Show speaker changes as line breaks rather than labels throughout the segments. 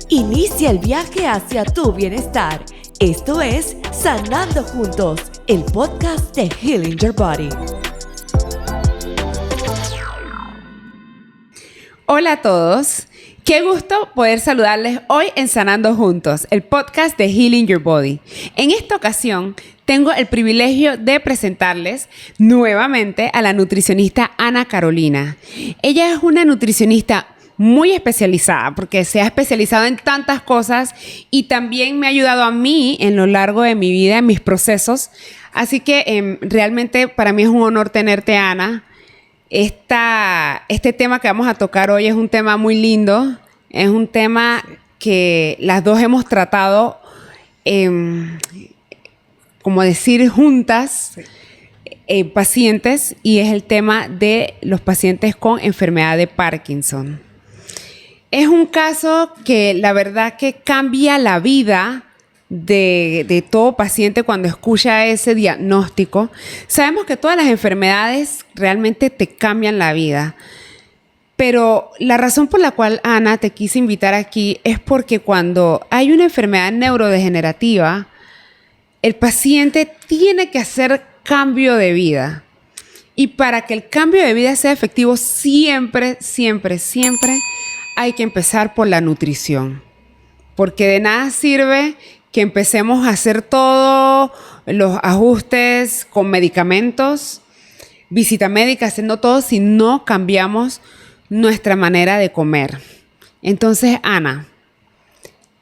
Inicia el viaje hacia tu bienestar. Esto es Sanando Juntos, el podcast de Healing Your Body.
Hola a todos. Qué gusto poder saludarles hoy en Sanando Juntos, el podcast de Healing Your Body. En esta ocasión, tengo el privilegio de presentarles nuevamente a la nutricionista Ana Carolina. Ella es una nutricionista muy especializada porque se ha especializado en tantas cosas y también me ha ayudado a mí en lo largo de mi vida, en mis procesos. Así que realmente para mí es un honor tenerte, Ana. Este tema que vamos a tocar hoy es un tema muy lindo. Es un tema que las dos hemos tratado, como decir, juntas, pacientes, y es el tema de los pacientes con enfermedad de Parkinson. Es un caso que la verdad que cambia la vida de todo paciente cuando escucha ese diagnóstico. Sabemos que todas las enfermedades realmente te cambian la vida, pero la razón por la cual, Ana, te quise invitar aquí es porque cuando hay una enfermedad neurodegenerativa, el paciente tiene que hacer cambio de vida. Y para que el cambio de vida sea efectivo, siempre hay que empezar por la nutrición. Porque de nada sirve que empecemos a hacer todos los ajustes con medicamentos, visita médica, haciendo todo si no cambiamos nuestra manera de comer. Entonces, Ana,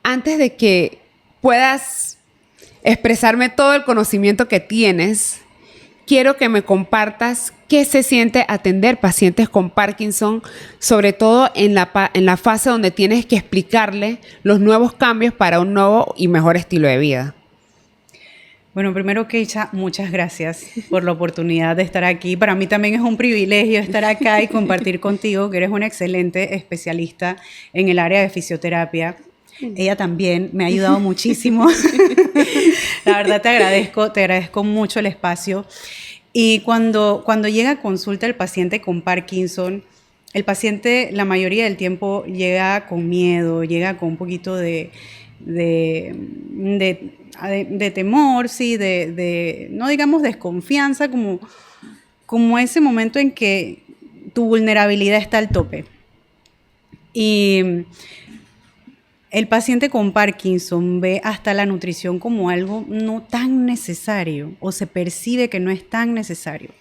antes de que puedas expresarme todo el conocimiento que tienes, quiero que me compartas qué se siente atender pacientes con Parkinson, sobre todo en la fase donde tienes que explicarle los nuevos cambios para un nuevo y mejor estilo de vida.
Bueno, primero, Keisha, muchas gracias por la oportunidad de estar aquí. Para mí también es un privilegio estar acá y compartir contigo, que eres una excelente especialista en el área de fisioterapia. Ella también me ha ayudado muchísimo. La verdad te agradezco mucho el espacio. Y cuando llega a consulta el paciente con Parkinson, el paciente la mayoría del tiempo llega con miedo, llega con un poquito de temor, sí, no digamos desconfianza, como ese momento en que tu vulnerabilidad está al tope. Y el paciente con Parkinson ve hasta la nutrición como algo no tan necesario, o se percibe que no es tan necesario.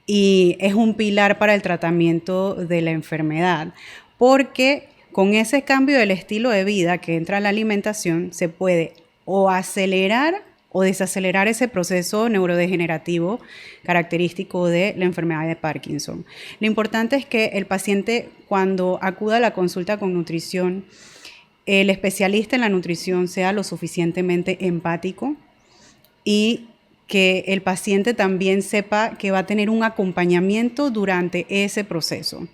Y es un pilar para el tratamiento de la enfermedad, porque con ese cambio del estilo de vida que entra a la alimentación, se puede o acelerar o desacelerar ese proceso neurodegenerativo característico de la enfermedad de Parkinson. Lo importante es que el paciente, cuando acuda a la consulta con nutrición, el especialista en la nutrición sea lo suficientemente empático y que el paciente también sepa que va a tener un acompañamiento durante ese proceso.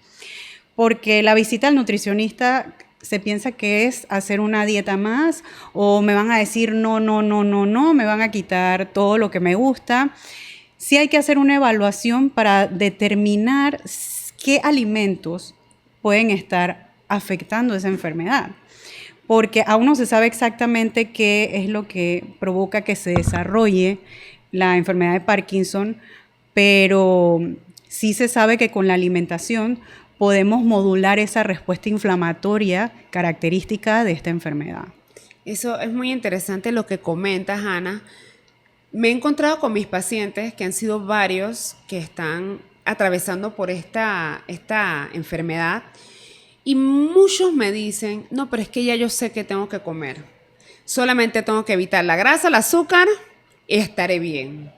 Porque la visita al nutricionista se piensa que es hacer una dieta más, o me van a decir no, me van a quitar todo lo que me gusta. Sí hay que hacer una evaluación para determinar qué alimentos pueden estar afectando esa enfermedad. Porque aún no se sabe exactamente qué es lo que provoca que se desarrolle la enfermedad de Parkinson, pero sí se sabe que con la alimentación podemos modular esa respuesta inflamatoria característica de esta enfermedad.
Eso es muy interesante lo que comentas, Ana. Me he encontrado con mis pacientes, que han sido varios, que están atravesando por esta enfermedad, y muchos me dicen, no, pero es que ya yo sé que tengo que comer. Solamente tengo que evitar la grasa, el azúcar y estaré bien.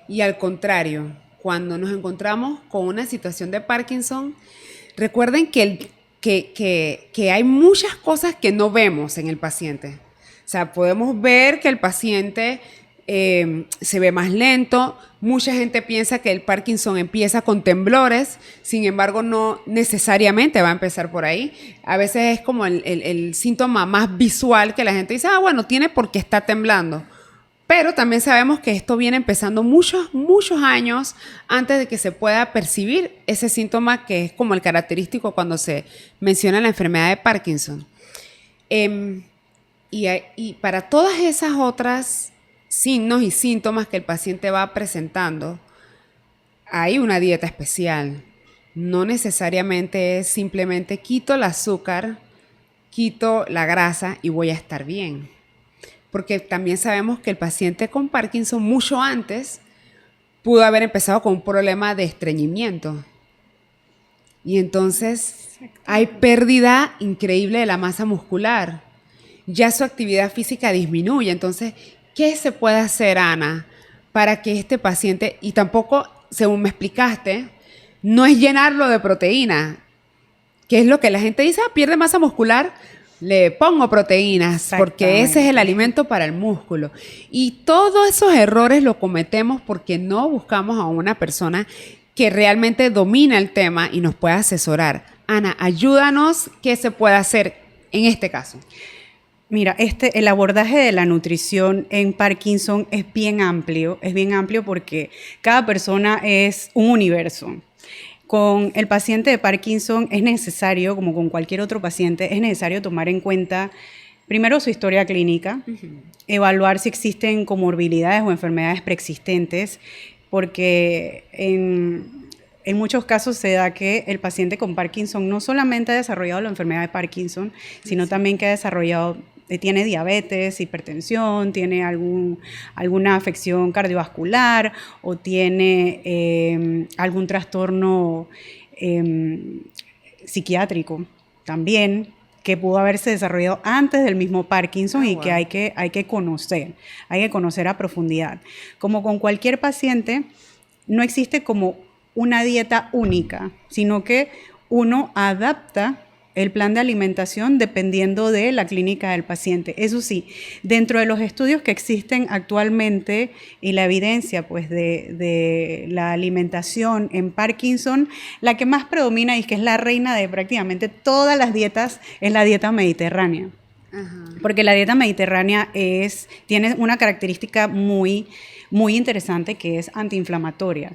Y al contrario, cuando nos encontramos con una situación de Parkinson, recuerden que hay muchas cosas que no vemos en el paciente. O sea, podemos ver que el paciente se ve más lento. Mucha gente piensa que el Parkinson empieza con temblores, sin embargo no necesariamente va a empezar por ahí. A veces es como el síntoma más visual, que la gente dice, bueno, tiene porque está temblando. Pero también sabemos que esto viene empezando muchos años antes de que se pueda percibir ese síntoma, que es como el característico cuando se menciona la enfermedad de Parkinson. Y para todas esas otras signos y síntomas que el paciente va presentando, hay una dieta especial. No necesariamente es simplemente quito el azúcar, quito la grasa y voy a estar bien. Porque también sabemos que el paciente con Parkinson mucho antes pudo haber empezado con un problema de estreñimiento. Y entonces hay pérdida increíble de la masa muscular. Ya su actividad física disminuye. Entonces, ¿qué se puede hacer, Ana, para que este paciente, y tampoco, según me explicaste, no es llenarlo de proteína, que es lo que la gente dice, pierde masa muscular, le pongo proteínas, porque ese es el alimento para el músculo. Y todos esos errores los cometemos porque no buscamos a una persona que realmente domina el tema y nos pueda asesorar. Ana, ayúdanos, ¿qué se puede hacer en este caso?
Mira, el abordaje de la nutrición en Parkinson es bien amplio porque cada persona es un universo. Con el paciente de Parkinson es necesario, como con cualquier otro paciente, es necesario tomar en cuenta primero su historia clínica, evaluar si existen comorbilidades o enfermedades preexistentes, porque en muchos casos se da que el paciente con Parkinson no solamente ha desarrollado la enfermedad de Parkinson, sino también que ha desarrollado, tiene diabetes, hipertensión, tiene alguna afección cardiovascular o tiene algún trastorno psiquiátrico también, que pudo haberse desarrollado antes del mismo Parkinson que hay que conocer a profundidad. Como con cualquier paciente, no existe como una dieta única, sino que uno adapta el plan de alimentación dependiendo de la clínica del paciente. Eso sí, dentro de los estudios que existen actualmente y la evidencia pues, de la alimentación en Parkinson, la que más predomina y que es la reina de prácticamente todas las dietas es la dieta mediterránea. Ajá. Porque la dieta mediterránea tiene una característica muy, muy interesante que es antiinflamatoria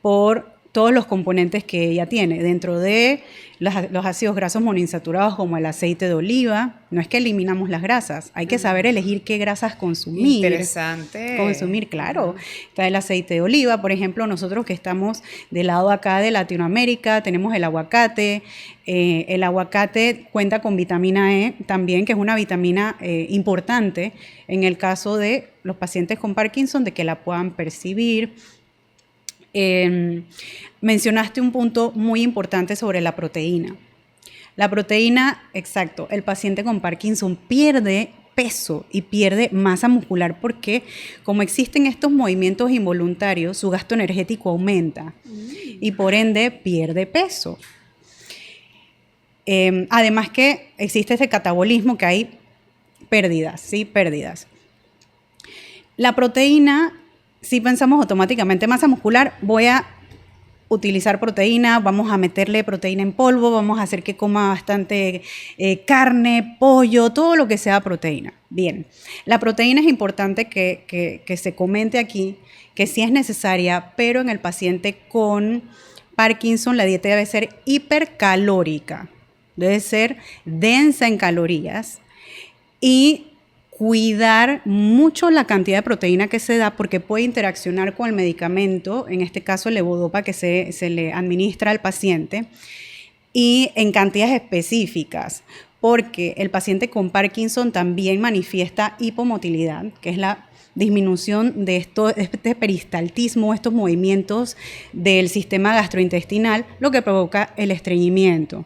por todos los componentes que ella tiene. Dentro de los ácidos grasos monoinsaturados como el aceite de oliva, no es que eliminamos las grasas, hay que saber elegir qué grasas consumir.
Interesante.
Consumir, claro. Está el aceite de oliva, por ejemplo, nosotros que estamos del lado acá de Latinoamérica, tenemos el aguacate. El aguacate cuenta con vitamina E también, que es una vitamina importante en el caso de los pacientes con Parkinson, de que la puedan percibir. Mencionaste un punto muy importante sobre la proteína. La proteína, exacto, el paciente con Parkinson pierde peso y pierde masa muscular porque como existen estos movimientos involuntarios, su gasto energético aumenta y por ende pierde peso. Además que existe este catabolismo que hay pérdidas, ¿sí? Pérdidas. La proteína, si pensamos automáticamente masa muscular, voy a utilizar proteína, vamos a meterle proteína en polvo, vamos a hacer que coma bastante carne, pollo, todo lo que sea proteína. Bien, la proteína es importante que se comente aquí, que sí es necesaria, pero en el paciente con Parkinson la dieta debe ser hipercalórica, debe ser densa en calorías y cuidar mucho la cantidad de proteína que se da porque puede interaccionar con el medicamento, en este caso el levodopa que se le administra al paciente, y en cantidades específicas, porque el paciente con Parkinson también manifiesta hipomotilidad, que es la disminución de este peristaltismo, estos movimientos del sistema gastrointestinal, lo que provoca el estreñimiento.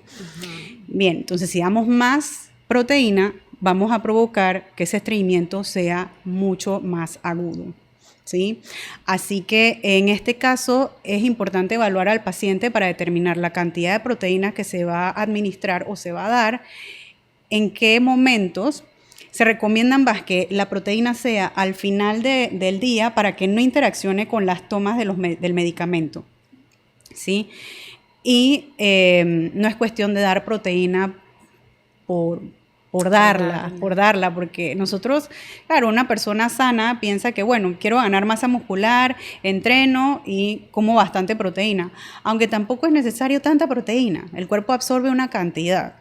Bien, entonces si damos más proteína, vamos a provocar que ese estreñimiento sea mucho más agudo, ¿sí? Así que en este caso es importante evaluar al paciente para determinar la cantidad de proteínas que se va a administrar o se va a dar, en qué momentos. Se recomienda más que la proteína sea al final del día para que no interaccione con las tomas del medicamento, ¿sí? Y no es cuestión de dar proteína por darla, porque nosotros, claro, una persona sana piensa que, bueno, quiero ganar masa muscular, entreno y como bastante proteína, aunque tampoco es necesario tanta proteína, el cuerpo absorbe una cantidad.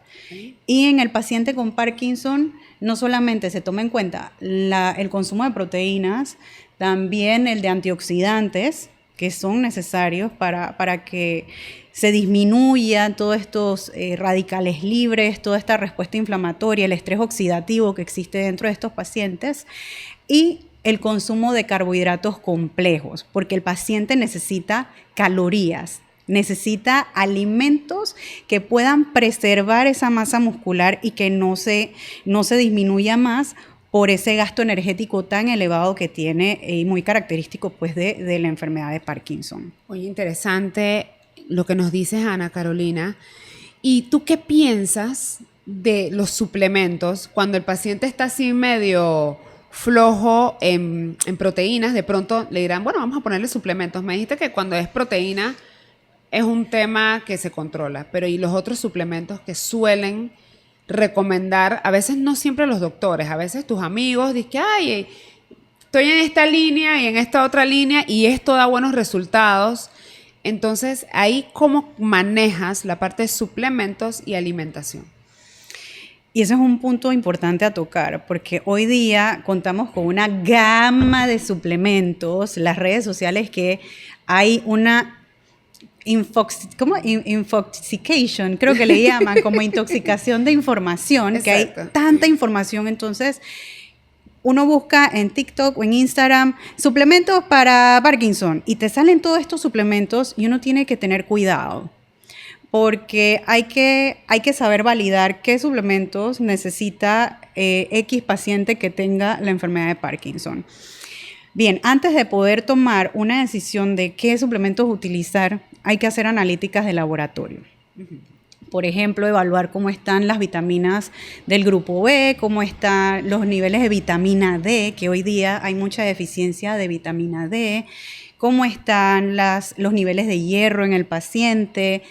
Y en el paciente con Parkinson no solamente se toma en cuenta el consumo de proteínas, también el de antioxidantes, que son necesarios para que se disminuya todos estos radicales libres, toda esta respuesta inflamatoria, el estrés oxidativo que existe dentro de estos pacientes, y el consumo de carbohidratos complejos, porque el paciente necesita calorías, necesita alimentos que puedan preservar esa masa muscular y que no se disminuya más por ese gasto energético tan elevado que tiene y muy característico pues de la enfermedad de Parkinson.
Oye, interesante lo que nos dices, Ana Carolina. ¿Y tú qué piensas de los suplementos cuando el paciente está así medio flojo en proteínas? De pronto le dirán, bueno, vamos a ponerle suplementos. Me dijiste que cuando es proteína es un tema que se controla, pero ¿y los otros suplementos que suelen recomendar? A veces no siempre los doctores, a veces tus amigos dicen, ay, estoy en esta línea y en esta otra línea y esto da buenos resultados. Entonces, ahí, ¿cómo manejas la parte de suplementos y alimentación?
Y ese es un punto importante a tocar, porque hoy día contamos con una gama de suplementos, las redes sociales, que hay una infoxication, creo que le llaman, como intoxicación de información. Exacto. Que hay tanta información, entonces uno busca en TikTok o en Instagram suplementos para Parkinson y te salen todos estos suplementos y uno tiene que tener cuidado porque hay que saber validar qué suplementos necesita X paciente que tenga la enfermedad de Parkinson. Bien, antes de poder tomar una decisión de qué suplementos utilizar, hay que hacer analíticas de laboratorio. Por ejemplo, evaluar cómo están las vitaminas del grupo B, cómo están los niveles de vitamina D, que hoy día hay mucha deficiencia de vitamina D, cómo están los niveles de hierro en el paciente,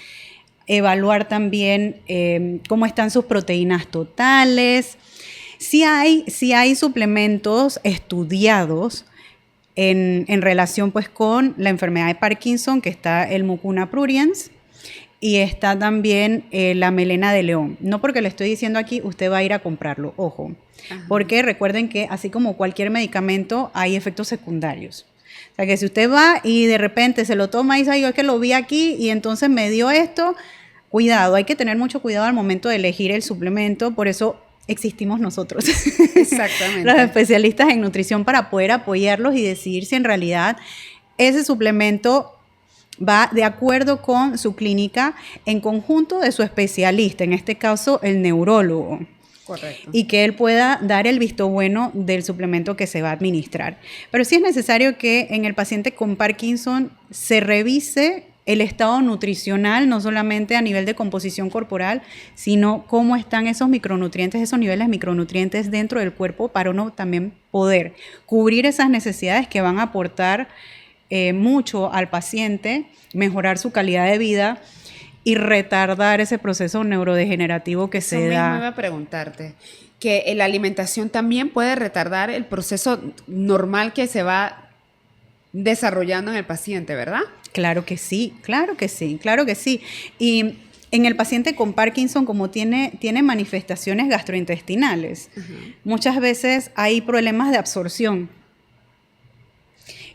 evaluar también cómo están sus proteínas totales. Sí hay suplementos estudiados en relación pues, con la enfermedad de Parkinson, que está el Mucuna pruriens, y está también la melena de león. No porque le estoy diciendo aquí, usted va a ir a comprarlo, ojo. Ajá. Porque recuerden que así como cualquier medicamento, hay efectos secundarios. O sea que si usted va y de repente se lo toma y dice, yo es que lo vi aquí y entonces me dio esto, cuidado, hay que tener mucho cuidado al momento de elegir el suplemento, por eso existimos nosotros. Exactamente. Los especialistas en nutrición para poder apoyarlos y decidir si en realidad ese suplemento va de acuerdo con su clínica en conjunto de su especialista, en este caso el neurólogo. Correcto. Y que él pueda dar el visto bueno del suplemento que se va a administrar. Pero sí es necesario que en el paciente con Parkinson se revise el estado nutricional, no solamente a nivel de composición corporal, sino cómo están esos micronutrientes, esos niveles de micronutrientes dentro del cuerpo para uno también poder cubrir esas necesidades que van a aportar mucho al paciente, mejorar su calidad de vida y retardar ese proceso neurodegenerativo que se da. Eso mismo
iba a preguntarte, que la alimentación también puede retardar el proceso normal que se va desarrollando en el paciente, ¿verdad?
Claro que sí, claro que sí, claro que sí. Y en el paciente con Parkinson, como tiene manifestaciones gastrointestinales, muchas veces hay problemas de absorción.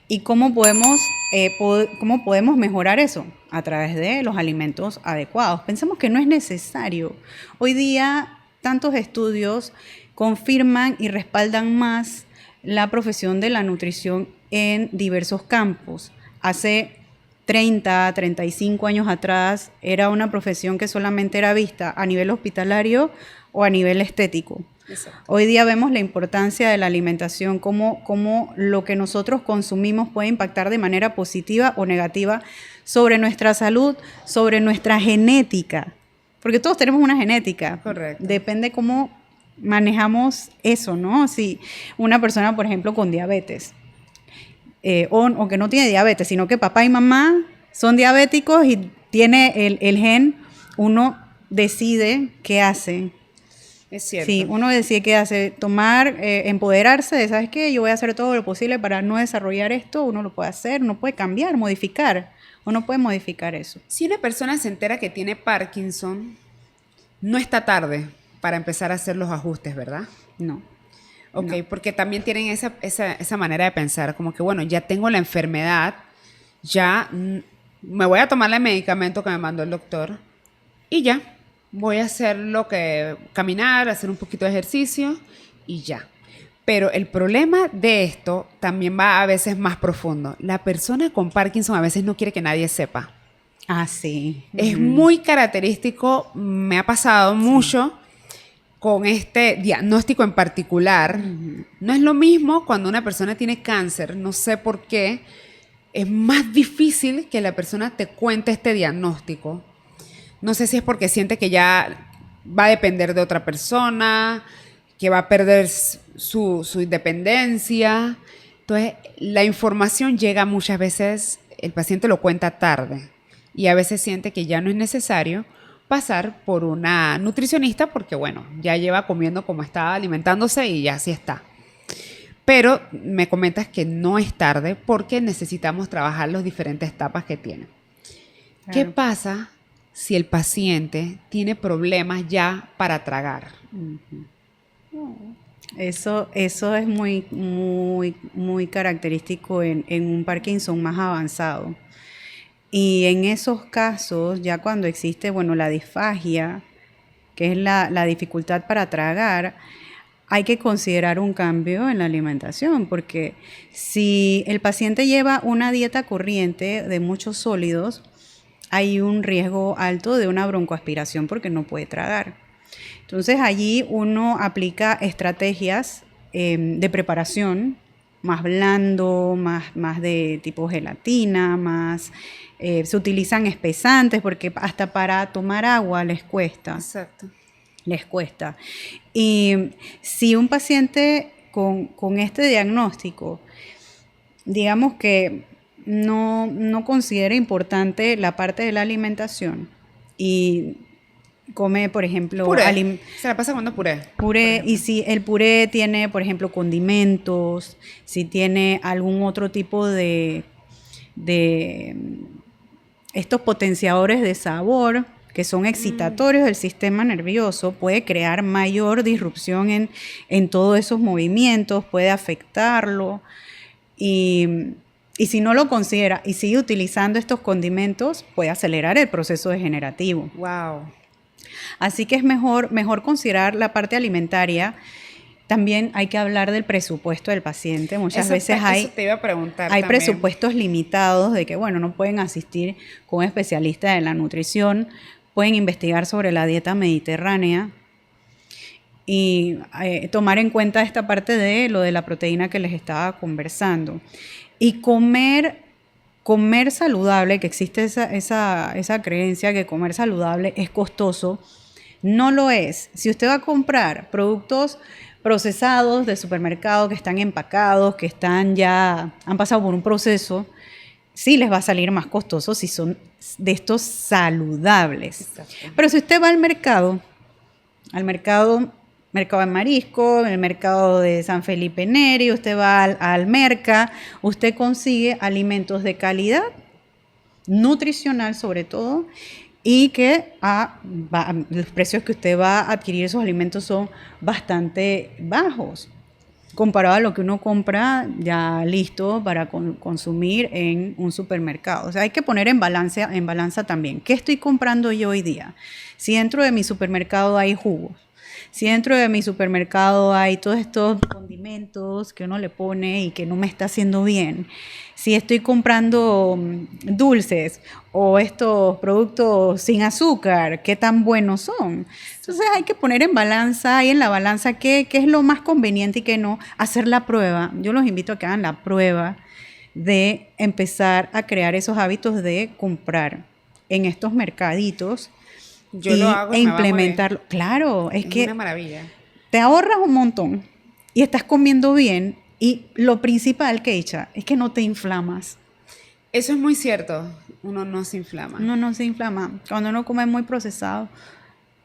¿Y cómo podemos mejorar eso? A través de los alimentos adecuados. Pensemos que no es necesario. Hoy día, tantos estudios confirman y respaldan más la profesión de la nutrición en diversos campos. Hace 30, 35 años atrás, era una profesión que solamente era vista a nivel hospitalario o a nivel estético. Exacto. Hoy día vemos la importancia de la alimentación, cómo lo que nosotros consumimos puede impactar de manera positiva o negativa sobre nuestra salud, sobre nuestra genética, porque todos tenemos una genética. Correcto. Depende cómo manejamos eso, ¿no? Si una persona, por ejemplo, con diabetes, o que no tiene diabetes, sino que papá y mamá son diabéticos y tiene el gen, uno decide qué hace.
Es cierto.
Sí, uno decide qué hace, tomar, empoderarse de, ¿sabes qué? Yo voy a hacer todo lo posible para no desarrollar esto, uno lo puede hacer, uno puede cambiar, modificar, uno puede modificar eso.
Si una persona se entera que tiene Parkinson, no está tarde para empezar a hacer los ajustes, ¿verdad?
No.
Ok,
No.
porque también tienen esa manera de pensar, como que bueno, ya tengo la enfermedad, ya me voy a tomar el medicamento que me mandó el doctor y ya, voy a hacer caminar, hacer un poquito de ejercicio y ya. Pero el problema de esto también va a veces más profundo. La persona con Parkinson a veces no quiere que nadie sepa.
Ah, sí.
Es muy característico, me ha pasado mucho con este diagnóstico en particular. No es lo mismo cuando una persona tiene cáncer, no sé por qué, es más difícil que la persona te cuente este diagnóstico. No sé si es porque siente que ya va a depender de otra persona, que va a perder su independencia. Entonces, la información llega muchas veces, el paciente lo cuenta tarde y a veces siente que ya no es necesario pasar por una nutricionista porque, bueno, ya lleva comiendo como estaba alimentándose y ya así está. Pero me comentas que no es tarde porque necesitamos trabajar las diferentes etapas que tiene.
Claro.
¿Qué pasa si el paciente tiene problemas ya para tragar?
Eso es muy, muy, muy característico en un Parkinson más avanzado. Y en esos casos, ya cuando existe, bueno, la disfagia, que es la dificultad para tragar, hay que considerar un cambio en la alimentación, porque si el paciente lleva una dieta corriente de muchos sólidos, hay un riesgo alto de una broncoaspiración porque no puede tragar. Entonces allí uno aplica estrategias de preparación, más blando, más de tipo gelatina, se utilizan espesantes porque hasta para tomar agua les cuesta.
Exacto.
Les cuesta. Y si un paciente con este diagnóstico, digamos que no considera importante la parte de la alimentación y come, por ejemplo,
Puré. Se la pasa comiendo puré.
Puré, y si el puré tiene, por ejemplo, condimentos, si tiene algún otro tipo de estos potenciadores de sabor que son excitatorios del sistema nervioso, puede crear mayor disrupción en todos esos movimientos, puede afectarlo. Y si no lo considera y sigue utilizando estos condimentos, puede acelerar el proceso degenerativo.
Wow.
Así que es mejor considerar la parte alimentaria. También hay que hablar del presupuesto del paciente. Muchas veces
eso te iba a preguntar
hay
también.
presupuestos limitados de que, bueno, no pueden asistir con especialistas de la nutrición, pueden investigar sobre la dieta mediterránea y tomar en cuenta esta parte de lo de la proteína que les estaba conversando. Y comer saludable, que existe esa creencia que comer saludable es costoso. No lo es. Si usted va a comprar productos procesados de supermercado que están empacados, que han pasado por un proceso, sí les va a salir más costoso si son de estos saludables.
Exacto.
Pero si usted va al mercado de Marisco, el mercado de San Felipe Neri, usted va al Merca, usted consigue alimentos de calidad, nutricional sobre todo, y que los precios que usted va a adquirir esos alimentos son bastante bajos, comparado a lo que uno compra ya listo para consumir en un supermercado. O sea, hay que poner en balanza también. ¿Qué estoy comprando yo hoy día? Si dentro de mi supermercado hay jugos, si dentro de mi supermercado hay todos estos condimentos que uno le pone y que no me está haciendo bien, si estoy comprando dulces o estos productos sin azúcar, ¿qué tan buenos son? Entonces hay que poner en la balanza qué es lo más conveniente y qué no, hacer la prueba. Yo los invito a que hagan la prueba de empezar a crear esos hábitos de comprar en estos mercaditos.
Yo lo hago y
implementarlo. Claro, es que
una maravilla.
te ahorras un montón y estás comiendo bien y lo principal, Keisha, es que no te inflamas.
Eso es muy cierto. Uno no se inflama.
Uno no se inflama. Cuando uno come muy procesado,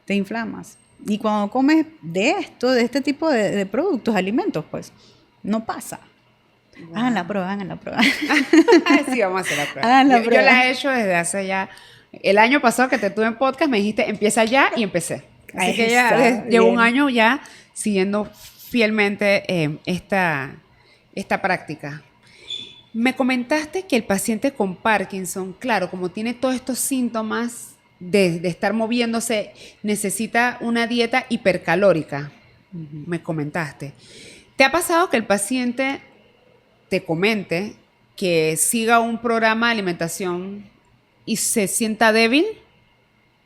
te inflamas. Y cuando comes de este tipo de productos, alimentos, pues, no pasa. Wow. Hagan la prueba.
Sí, vamos a hacer la prueba. Yo la he hecho desde hace ya... El año pasado que te tuve en podcast me dijiste, empieza ya, y empecé. Así que ya llevo un año ya siguiendo fielmente esta práctica. Me comentaste que el paciente con Parkinson, claro, como tiene todos estos síntomas de estar moviéndose, necesita una dieta hipercalórica. Me comentaste. ¿Te ha pasado que el paciente te comente que siga un programa de alimentación y se sienta débil?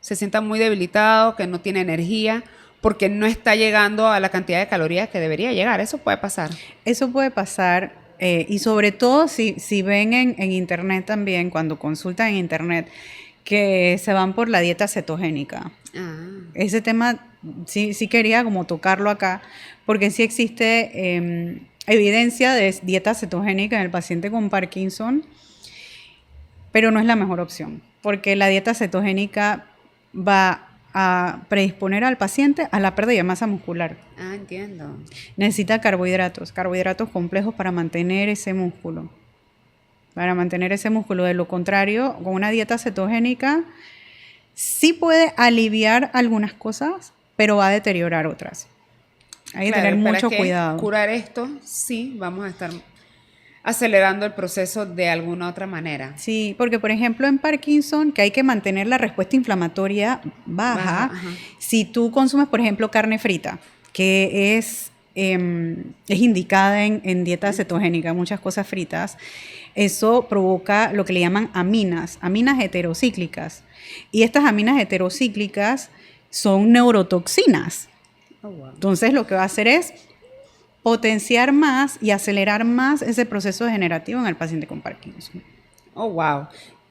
Se sienta muy debilitado, que no tiene energía, porque no está llegando a la cantidad de calorías que debería llegar. ¿Eso puede pasar?
Eso puede pasar, y sobre todo si ven en internet también, cuando consultan en internet, que se van por la dieta cetogénica. Ese tema sí quería como tocarlo acá, porque sí existe evidencia de dieta cetogénica en el paciente con Parkinson, pero no es la mejor opción, porque la dieta cetogénica va a predisponer al paciente a la pérdida de masa muscular.
Entiendo.
Necesita carbohidratos complejos para mantener ese músculo. De lo contrario, con una dieta cetogénica sí puede aliviar algunas cosas, pero va a deteriorar otras. Hay que tener mucho cuidado.
Curar esto, sí, vamos a estar acelerando el proceso de alguna otra manera.
Sí, porque por ejemplo en Parkinson, que hay que mantener la respuesta inflamatoria baja, si tú consumes por ejemplo carne frita, que es indicada en dieta cetogénica, muchas cosas fritas, eso provoca lo que le llaman aminas heterocíclicas. Y estas aminas heterocíclicas son neurotoxinas. Oh, wow. Entonces lo que va a hacer es potenciar más y acelerar más ese proceso degenerativo en el paciente con Parkinson.
Oh, wow.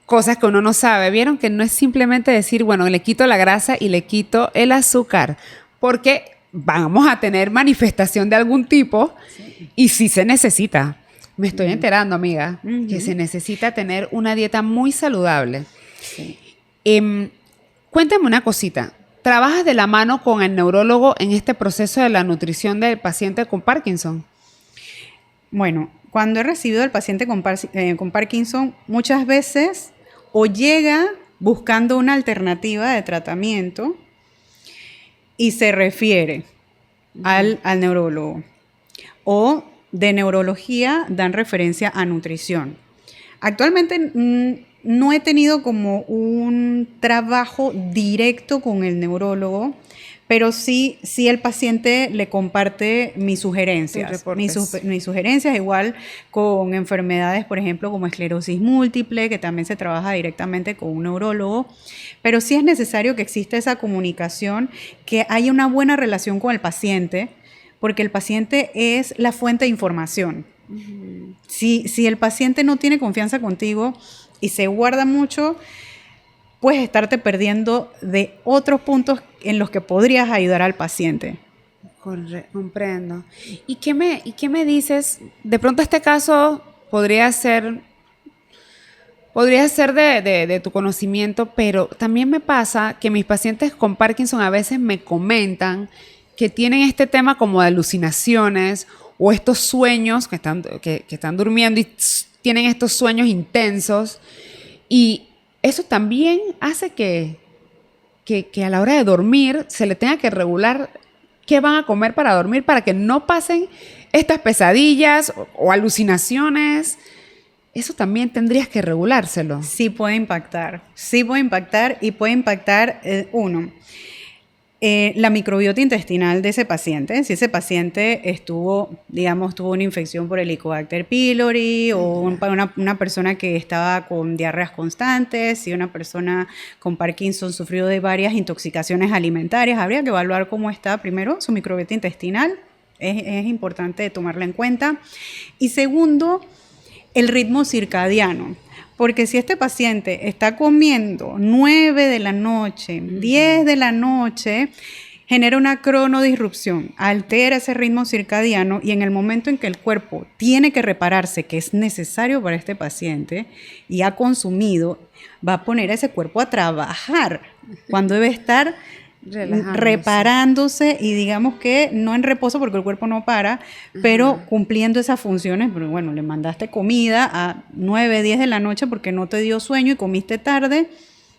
Cosas que uno no sabe. Vieron que no es simplemente decir, bueno, le quito la grasa y le quito el azúcar, porque vamos a tener manifestación de algún tipo y sí se necesita. Me estoy enterando, amiga, que se necesita tener una dieta muy saludable. Sí. Cuéntame una cosita. ¿Trabajas de la mano con el neurólogo en este proceso de la nutrición del paciente con Parkinson?
Bueno, cuando he recibido al paciente con Parkinson, muchas veces o llega buscando una alternativa de tratamiento y se refiere al neurólogo. O de neurología dan referencia a nutrición. Actualmente no he tenido como un trabajo directo con el neurólogo, pero sí el paciente le comparte mis sugerencias. Mis sugerencias, igual con enfermedades, por ejemplo, como esclerosis múltiple, que también se trabaja directamente con un neurólogo. Pero sí es necesario que exista esa comunicación, que haya una buena relación con el paciente, porque el paciente es la fuente de información. Si el paciente no tiene confianza contigo y se guarda mucho, puedes estarte perdiendo de otros puntos en los que podrías ayudar al paciente.
Comprendo. ¿Y qué me dices? De pronto este caso podría ser de tu conocimiento, pero también me pasa que mis pacientes con Parkinson a veces me comentan que tienen este tema como de alucinaciones o estos sueños que están durmiendo y tienen estos sueños intensos, y eso también hace que a la hora de dormir se le tenga que regular qué van a comer para dormir, para que no pasen estas pesadillas o alucinaciones. Eso también tendrías que regulárselo.
Sí puede impactar y puede impactar, la microbiota intestinal de ese paciente. Si ese paciente tuvo una infección por Helicobacter pylori, o una persona que estaba con diarreas constantes, si una persona con Parkinson sufrió de varias intoxicaciones alimentarias, habría que evaluar cómo está primero su microbiota intestinal. Es importante tomarla en cuenta. Y segundo, el ritmo circadiano. Porque si este paciente está comiendo 9 de la noche, 10 de la noche, genera una cronodisrupción, altera ese ritmo circadiano, y en el momento en que el cuerpo tiene que repararse, que es necesario para este paciente, y ha consumido, va a poner a ese cuerpo a trabajar cuando debe estar reparándose y digamos que no en reposo porque el cuerpo no para, pero cumpliendo esas funciones. Pero bueno, le mandaste comida a 9, 10 de la noche porque no te dio sueño y comiste tarde,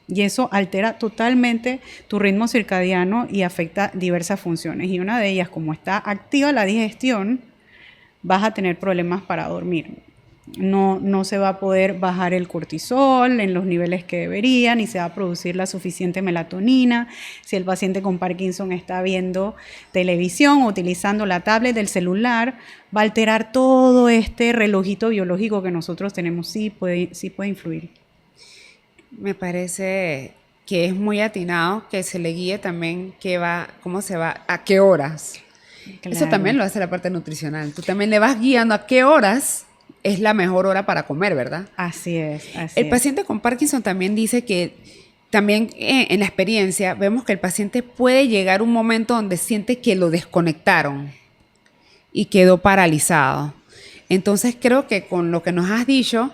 y eso altera totalmente tu ritmo circadiano y afecta diversas funciones. Y una de ellas, como está activa la digestión, vas a tener problemas para dormir. No se va a poder bajar el cortisol en los niveles que debería, ni se va a producir la suficiente melatonina. Si el paciente con Parkinson está viendo televisión o utilizando la tablet del celular, va a alterar todo este relojito biológico que nosotros tenemos. Sí puede influir.
Me parece que es muy atinado que se le guíe también cómo se va, a qué horas. Claro. Eso también lo hace la parte nutricional. Tú también le vas guiando a qué horas es la mejor hora para comer, ¿verdad?
Así es.
El paciente con Parkinson también dice que, también en la experiencia, vemos que el paciente puede llegar a un momento donde siente que lo desconectaron y quedó paralizado. Entonces creo que con lo que nos has dicho,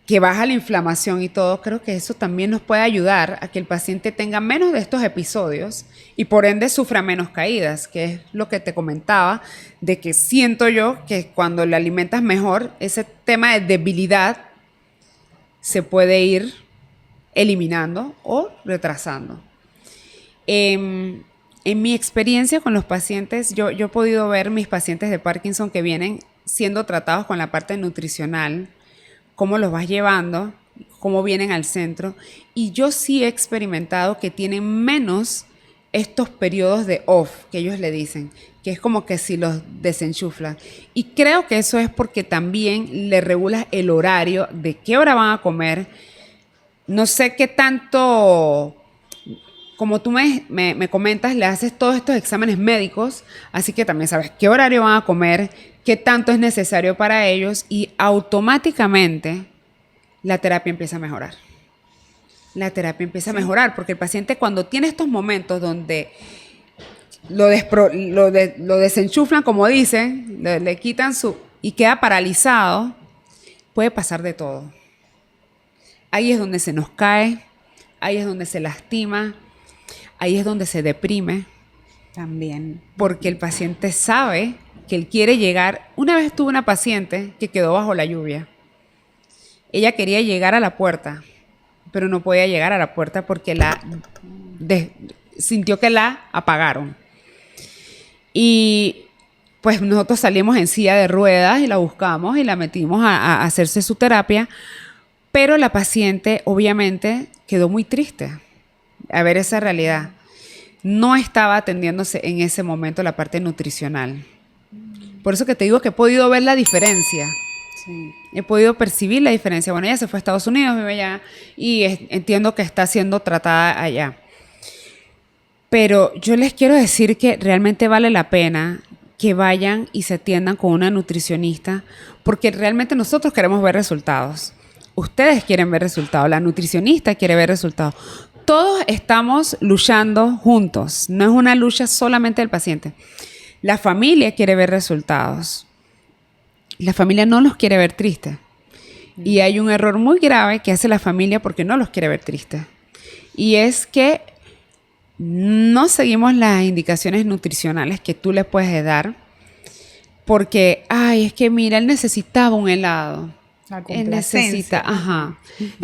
que baja la inflamación y todo, creo que eso también nos puede ayudar a que el paciente tenga menos de estos episodios y por ende sufra menos caídas, que es lo que te comentaba, de que siento yo que cuando le alimentas mejor, ese tema de debilidad se puede ir eliminando o retrasando. En mi experiencia con los pacientes, yo he podido ver mis pacientes de Parkinson que vienen siendo tratados con la parte nutricional, cómo los vas llevando, cómo vienen al centro. Y yo sí he experimentado que tienen menos estos periodos de off, que ellos le dicen, que es como que si los desenchuflan. Y creo que eso es porque también le regulas el horario de qué hora van a comer. No sé qué tanto, como tú me comentas, le haces todos estos exámenes médicos, así que también sabes qué horario van a comer, qué tanto es necesario para ellos y automáticamente la terapia empieza a mejorar. La terapia empieza a mejorar porque el paciente cuando tiene estos momentos donde lo desenchuflan, como dicen, le quitan y queda paralizado, puede pasar de todo. Ahí es donde se nos cae, ahí es donde se lastima, ahí es donde se deprime.
También.
Porque el paciente sabe que él quiere llegar. Una vez tuve una paciente que quedó bajo la lluvia. Ella quería llegar a la puerta, pero no podía llegar a la puerta porque sintió que la apagaron. Y pues nosotros salimos en silla de ruedas y la buscamos y la metimos a hacerse su terapia, pero la paciente obviamente quedó muy triste a ver esa realidad. No estaba atendiéndose en ese momento la parte nutricional. Por eso que te digo que he podido ver la diferencia. Sí. He podido percibir la diferencia. Bueno, ella se fue a Estados Unidos, vive allá, y entiendo que está siendo tratada allá. Pero yo les quiero decir que realmente vale la pena que vayan y se atiendan con una nutricionista, porque realmente nosotros queremos ver resultados. Ustedes quieren ver resultados, la nutricionista quiere ver resultados. Todos estamos luchando juntos, no es una lucha solamente del paciente. La familia quiere ver resultados. La familia no los quiere ver tristes. Y hay un error muy grave que hace la familia porque no los quiere ver tristes. Y es que no seguimos las indicaciones nutricionales que tú les puedes dar porque, es que mira, él necesitaba un helado. Él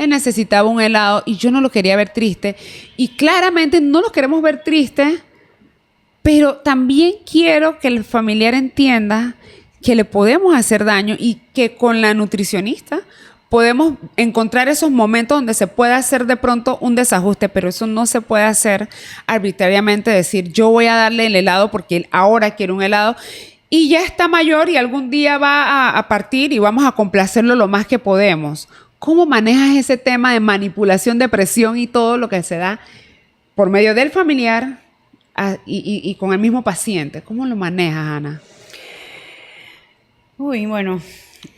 necesitaba un helado y yo no lo quería ver triste. Y claramente no lo queremos ver triste, pero también quiero que el familiar entienda que le podemos hacer daño y que con la nutricionista podemos encontrar esos momentos donde se puede hacer de pronto un desajuste, pero eso no se puede hacer arbitrariamente, decir yo voy a darle el helado porque él ahora quiere un helado y ya está mayor y algún día va a partir y vamos a complacerlo lo más que podemos. ¿Cómo manejas ese tema de manipulación, de presión y todo lo que se da por medio del familiar y con el mismo paciente? ¿Cómo lo manejas, Ana?
Uy, bueno,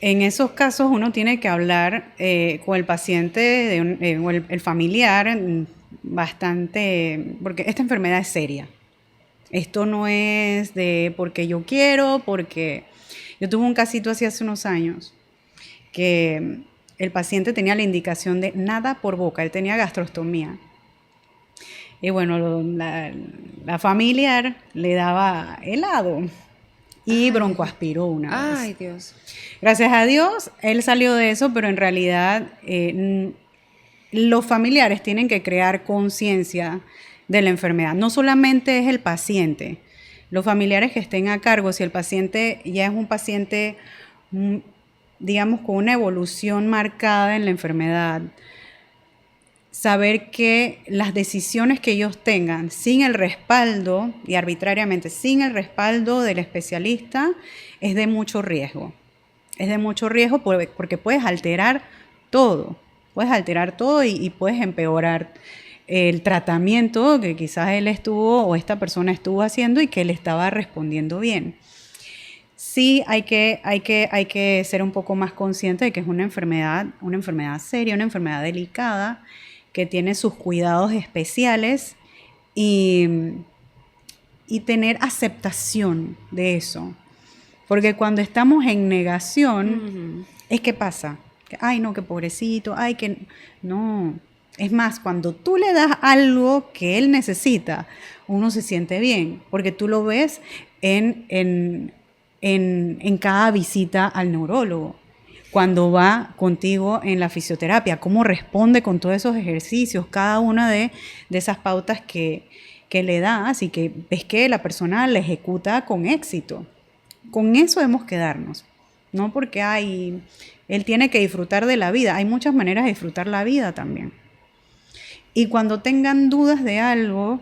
en esos casos uno tiene que hablar con el paciente o el familiar bastante, porque esta enfermedad es seria. Esto no es de porque yo quiero, porque yo tuve un casito así hace unos años que el paciente tenía la indicación de nada por boca, él tenía gastrostomía. Y bueno, la familiar le daba helado y broncoaspiró una vez.
Ay, Dios.
Gracias a Dios, él salió de eso, pero en realidad los familiares tienen que crear conciencia de la enfermedad. No solamente es el paciente, los familiares que estén a cargo, si el paciente ya es un paciente, digamos, con una evolución marcada en la enfermedad, saber que las decisiones que ellos tengan sin el respaldo, y arbitrariamente sin el respaldo del especialista, es de mucho riesgo. Es de mucho riesgo porque puedes alterar todo. Puedes alterar todo y puedes empeorar el tratamiento que quizás él estuvo o esta persona estuvo haciendo y que él estaba respondiendo bien. Sí hay que ser un poco más consciente de que es una enfermedad seria, una enfermedad delicada, que tiene sus cuidados especiales y tener aceptación de eso. Porque cuando estamos en negación, es que pasa. Ay, no, qué pobrecito, ay, que... No, es más, cuando tú le das algo que él necesita, uno se siente bien, porque tú lo ves en cada visita al neurólogo. Cuando va contigo en la fisioterapia, cómo responde con todos esos ejercicios, cada una de esas pautas que le das y que ves que la persona la ejecuta con éxito. Con eso debemos quedarnos, no porque él tiene que disfrutar de la vida. Hay muchas maneras de disfrutar la vida también. Y cuando tengan dudas de algo,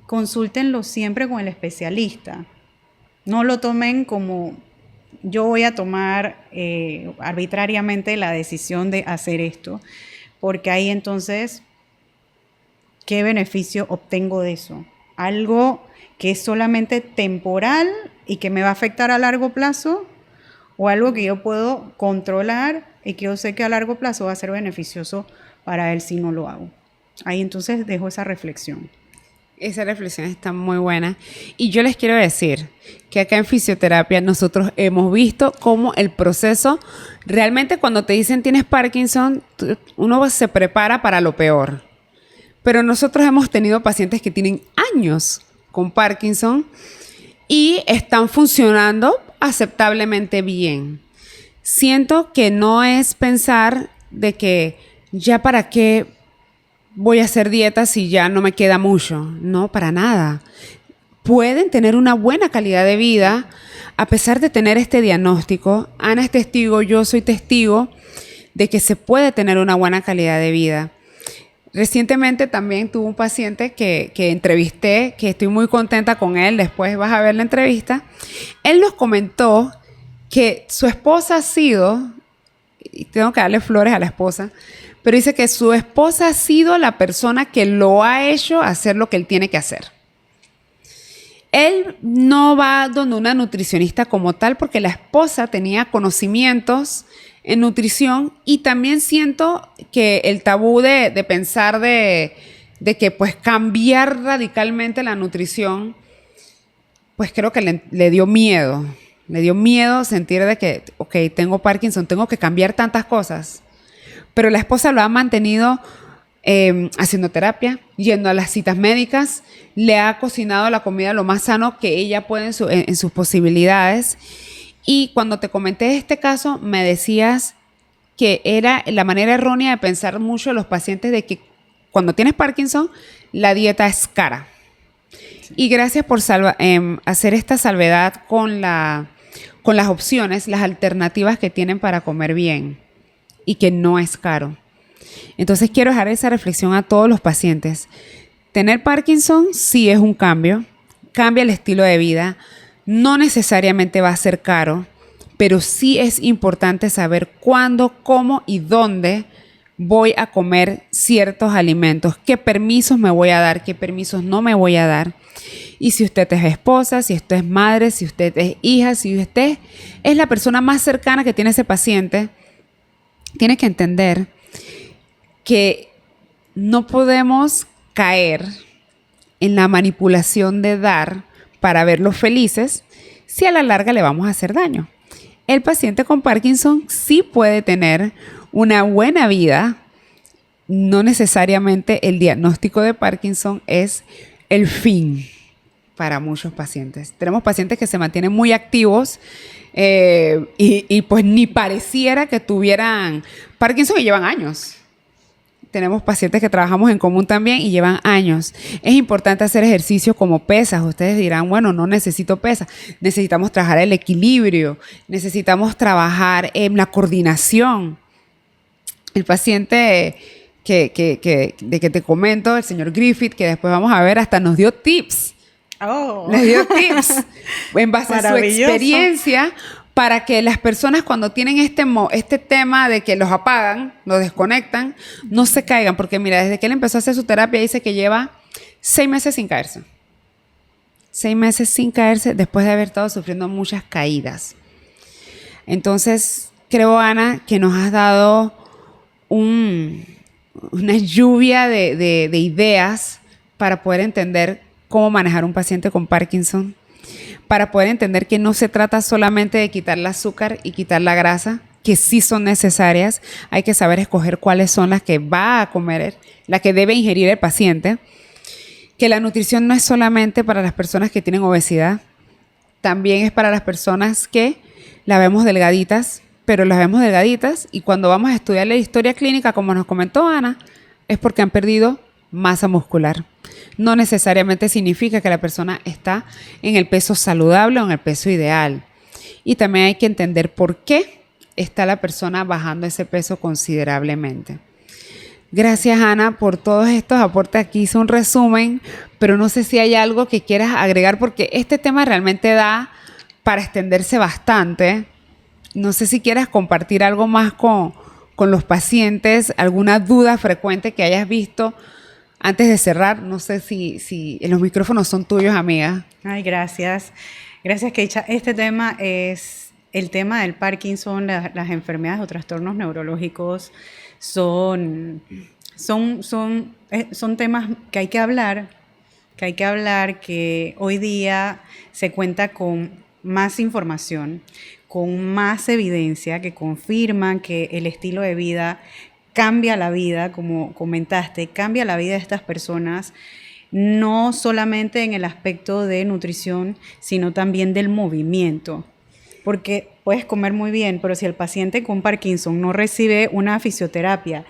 consúltenlo siempre con el especialista. No lo tomen como yo voy a tomar arbitrariamente la decisión de hacer esto, porque ahí entonces, ¿qué beneficio obtengo de eso? Algo que es solamente temporal y que me va a afectar a largo plazo, o algo que yo puedo controlar y que yo sé que a largo plazo va a ser beneficioso para él si no lo hago. Ahí entonces dejo esa reflexión.
Esa reflexión está muy buena. Y yo les quiero decir que acá en fisioterapia nosotros hemos visto cómo el proceso, realmente cuando te dicen tienes Parkinson, uno se prepara para lo peor. Pero nosotros hemos tenido pacientes que tienen años con Parkinson y están funcionando aceptablemente bien. Siento que no es pensar de que ya para qué voy a hacer dieta si ya no me queda mucho. No, para nada. Pueden tener una buena calidad de vida a pesar de tener este diagnóstico. Ana es testigo, yo soy testigo de que se puede tener una buena calidad de vida. Recientemente también tuve un paciente que entrevisté, que estoy muy contenta con él, después vas a ver la entrevista. Él nos comentó que su esposa ha sido, y tengo que darle flores a la esposa, pero dice que su esposa ha sido la persona que lo ha hecho hacer lo que él tiene que hacer. Él no va donde una nutricionista como tal porque la esposa tenía conocimientos en nutrición, y también siento que el tabú de pensar de que pues cambiar radicalmente la nutrición, pues creo que le dio miedo. Le dio miedo sentir de que, ok, tengo Parkinson, tengo que cambiar tantas cosas. Pero la esposa lo ha mantenido haciendo terapia, yendo a las citas médicas, le ha cocinado la comida lo más sano que ella puede en sus posibilidades. Y cuando te comenté este caso, me decías que era la manera errónea de pensar mucho los pacientes de que cuando tienes Parkinson, la dieta es cara. Sí. Y gracias por hacer esta salvedad con las opciones, las alternativas que tienen para comer bien y que no es caro. Entonces quiero dejar esa reflexión a todos los pacientes. Tener Parkinson sí es un cambio, cambia el estilo de vida. No necesariamente va a ser caro, pero sí es importante saber cuándo, cómo y dónde voy a comer ciertos alimentos, qué permisos me voy a dar, qué permisos no me voy a dar. Y si usted es esposa, si usted es madre, si usted es hija, si usted es la persona más cercana que tiene ese paciente, tiene que entender que no podemos caer en la manipulación de dar para verlos felices, si a la larga le vamos a hacer daño. El paciente con Parkinson sí puede tener una buena vida no necesariamente el diagnóstico de Parkinson es el fin para muchos pacientes. Tenemos pacientes que se mantienen muy activos y pues ni pareciera que tuvieran Parkinson y llevan años. Tenemos pacientes que trabajamos en común también y llevan años. Es importante hacer ejercicios como pesas. Ustedes dirán, bueno, no necesito pesas. Necesitamos trabajar el equilibrio, necesitamos trabajar en la coordinación. El paciente de que te comento, el señor Griffith, que después vamos a ver, hasta nos dio tips. Les dio tips en base a su experiencia para que las personas cuando tienen este tema de que los apagan, los desconectan, no se caigan. Porque mira, desde que él empezó a hacer su terapia, dice que lleva 6 meses sin caerse. 6 meses sin caerse después de haber estado sufriendo muchas caídas. Entonces, creo, Ana, que nos has dado una lluvia de ideas para poder entender cómo manejar un paciente con Parkinson, para poder entender que no se trata solamente de quitar el azúcar y quitar la grasa, que sí son necesarias. Hay que saber escoger cuáles son las que va a comer, las que debe ingerir el paciente, que la nutrición no es solamente para las personas que tienen obesidad, también es para las personas que la vemos delgaditas, pero las vemos delgaditas y cuando vamos a estudiar la historia clínica, como nos comentó Ana, es porque han perdido masa muscular. No necesariamente significa que la persona está en el peso saludable o en el peso ideal. Y también hay que entender por qué está la persona bajando ese peso considerablemente. Gracias, Ana, por todos estos aportes. Aquí hice un resumen, pero no sé si hay algo que quieras agregar porque este tema realmente da para extenderse bastante. No sé si quieras compartir algo más con los pacientes, alguna duda frecuente que hayas visto. Antes de cerrar, no sé si los micrófonos son tuyos, amiga.
Ay, gracias. Gracias, Keisha. Este tema es el tema del Parkinson, las enfermedades o trastornos neurológicos son temas que hay que hablar, que hoy día se cuenta con más información, con más evidencia que confirman que el estilo de vida cambia la vida, como comentaste, cambia la vida de estas personas, no solamente en el aspecto de nutrición, sino también del movimiento. Porque puedes comer muy bien, pero si el paciente con Parkinson no recibe una fisioterapia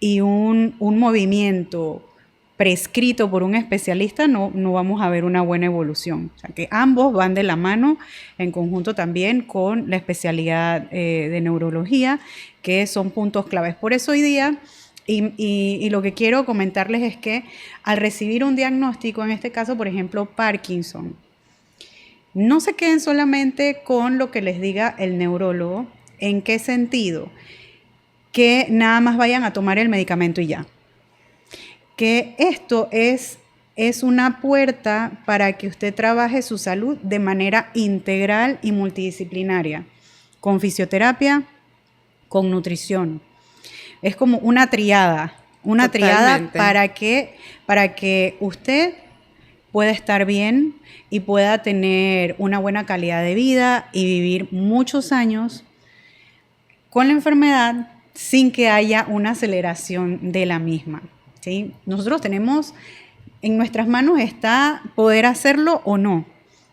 y un movimiento prescrito por un especialista, no vamos a ver una buena evolución. O sea, que ambos van de la mano en conjunto también con la especialidad de neurología, que son puntos claves. Por eso hoy día, y lo que quiero comentarles es que al recibir un diagnóstico, en este caso, por ejemplo, Parkinson, no se queden solamente con lo que les diga el neurólogo. ¿En qué sentido? Que nada más vayan a tomar el medicamento y ya. Que esto es una puerta para que usted trabaje su salud de manera integral y multidisciplinaria, con fisioterapia, con nutrición. Es como una triada para que usted pueda estar bien y pueda tener una buena calidad de vida y vivir muchos años con la enfermedad sin que haya una aceleración de la misma. ¿Sí? Nosotros tenemos, en nuestras manos está poder hacerlo o no,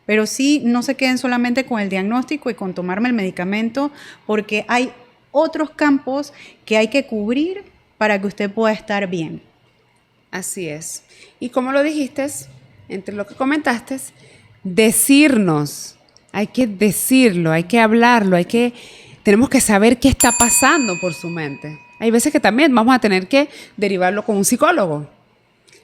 pero sí no se queden solamente con el diagnóstico y con tomarme el medicamento, porque hay otros campos que hay que cubrir para que usted pueda estar bien.
Así es. Y como lo dijiste, entre lo que comentaste, decirnos, hay que decirlo, hay que hablarlo, tenemos que saber qué está pasando por su mente. Hay veces que también vamos a tener que derivarlo con un psicólogo,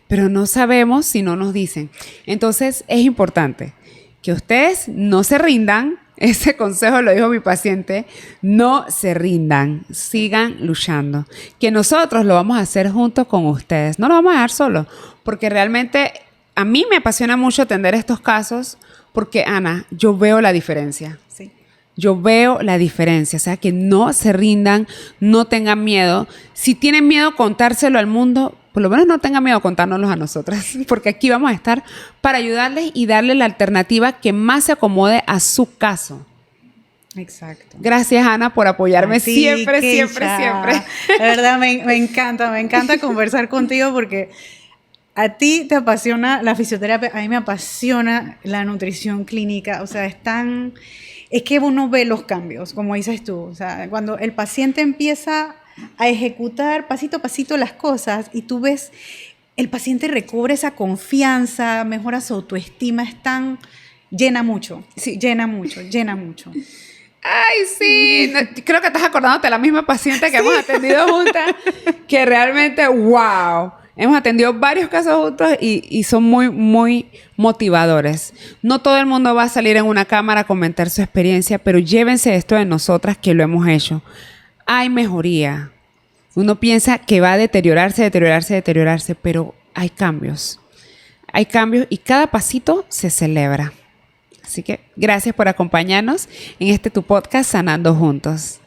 pero no sabemos si no nos dicen. Entonces es importante que ustedes no se rindan. Ese consejo lo dijo mi paciente, no se rindan, sigan luchando. Que nosotros lo vamos a hacer juntos con ustedes, no lo vamos a dejar solo, porque realmente a mí me apasiona mucho atender estos casos, porque Ana, yo veo la diferencia.
Sí.
Yo veo la diferencia, o sea, que no se rindan, no tengan miedo. Si tienen miedo contárselo al mundo, por lo menos no tengan miedo contárnoslo a nosotras, porque aquí vamos a estar para ayudarles y darles la alternativa que más se acomode a su caso.
Exacto.
Gracias, Ana, por apoyarme
Sí,
siempre.
De verdad, me encanta conversar contigo porque a ti te apasiona la fisioterapia, a mí me apasiona la nutrición clínica, o sea, es que uno ve los cambios, como dices tú, o sea, cuando el paciente empieza a ejecutar pasito a pasito las cosas y tú ves, el paciente recobra esa confianza, mejora su autoestima, llena mucho, sí, llena mucho.
Ay, sí. Creo que estás acordándote de la misma paciente que hemos atendido juntas, que realmente, wow. Hemos atendido varios casos juntos y son muy, muy motivadores. No todo el mundo va a salir en una cámara a comentar su experiencia, pero llévense esto de nosotras que lo hemos hecho. Hay mejoría. Uno piensa que va a deteriorarse, pero hay cambios. Hay cambios y cada pasito se celebra. Así que gracias por acompañarnos en este tu podcast Sanando Juntos.